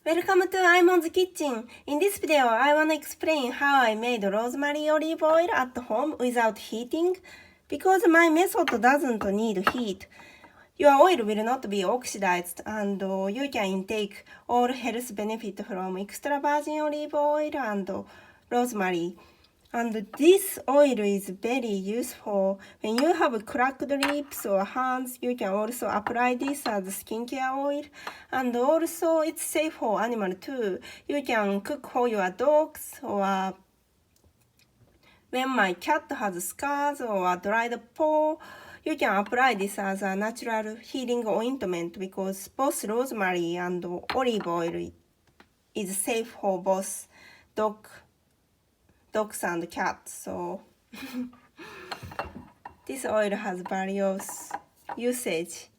Welcome to Imon's Kitchen. In this video, I want to explain how I made rosemary olive oil at home without heating. Because my method doesn't need heat, your oil will not be oxidized and you can intake all health benefit from extra virgin olive oil and rosemary. And this oil is very useful. When you have cracked lips or hands, you can also apply this as skincare oil. And also it's safe for animals too. You can cook for your dogs, or when my cat has scars or a dried paw, you can apply this as a natural healing ointment because both rosemary and olive oil is safe for both dogs and cats. So this oil has various usage.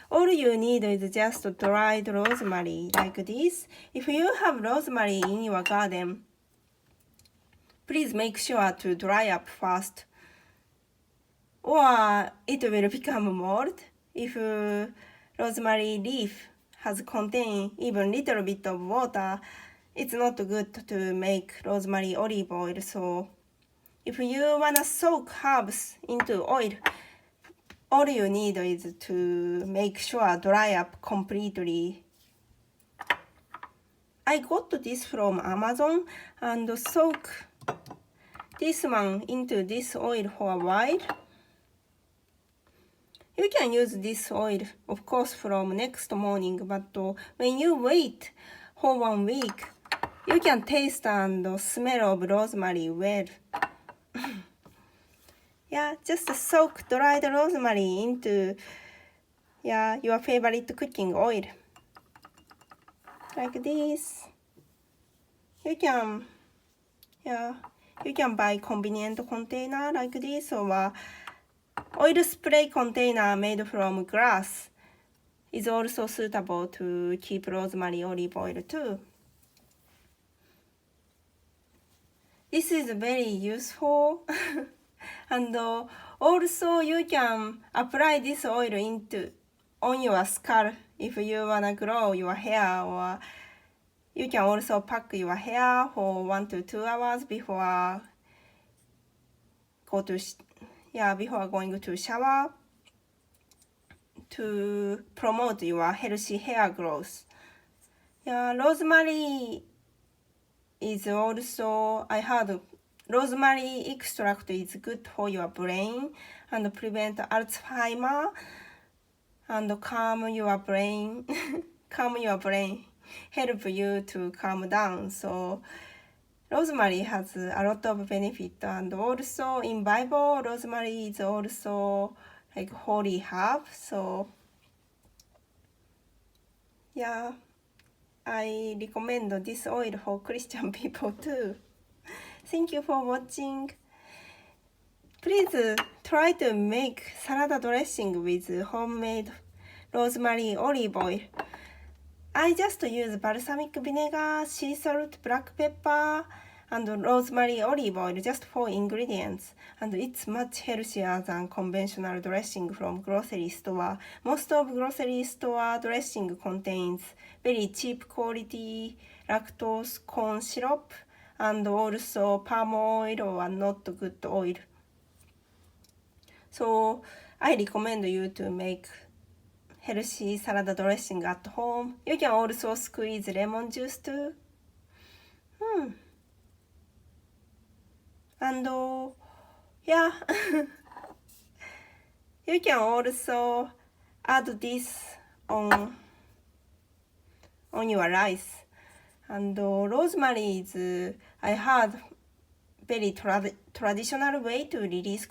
All you need is just dried rosemary like this. If you have rosemary in your garden, please make sure to dry up first, or it will become mold. If rosemary leaf has contained even little bit of water, it's not good to make rosemary olive oil. So if you wanna soak herbs into oil, all you need is to make sure dry up completely. I got this from Amazon and soak this one into this oil for a while. You can use this oil, of course, from next morning, but when you wait for 1 week, you can taste and smell of rosemary well. Yeah, just soak dried rosemary into your favorite cooking oil. Like this. You can buy convenient container like this, or oil spray container made from glass is also suitable to keep rosemary olive oil too. This is very useful. And also you can apply this oil on your scalp if you wanna grow your hair, or you can also pack your hair for 1 to 2 hours before going to shower to promote your healthy hair growth. Yeah, rosemary is also, I heard rosemary extract is good for your brain and prevent Alzheimer and calm your brain, help you to calm down. So rosemary has a lot of benefit, and also in Bible, rosemary is also like holy herb. So yeah, I recommend this oil for Christian people too. Thank you for watching. Please try to make salad dressing with homemade rosemary olive oil. I just use balsamic vinegar, sea salt, black pepper, and rosemary olive oil, just 4 ingredients. And it's much healthier than conventional dressing from grocery store. Most of grocery store dressing contains very cheap quality lactose corn syrup and also palm oil or not good oil. So I recommend you to make healthy salad dressing at home. You can also squeeze lemon juice too. And yeah, you can also add this on your rice. And rosemary is, I heard, very traditional way to release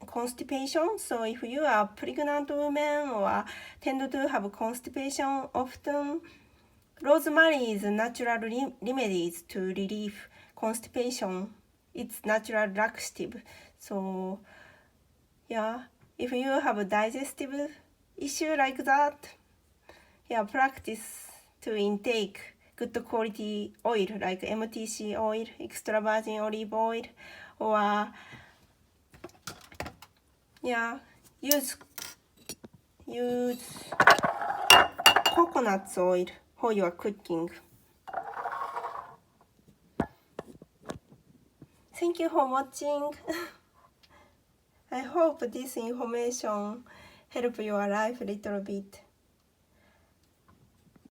constipation. So if you are pregnant woman or tend to have constipation often, rosemary is natural remedies to relieve constipation. It's natural laxative. So yeah, if you have a digestive issue like that, practice to intake good quality oil like MTC oil, extra virgin olive oil, or use coconut oil for your cooking. Thank you for watching. I hope this information help your life a little bit.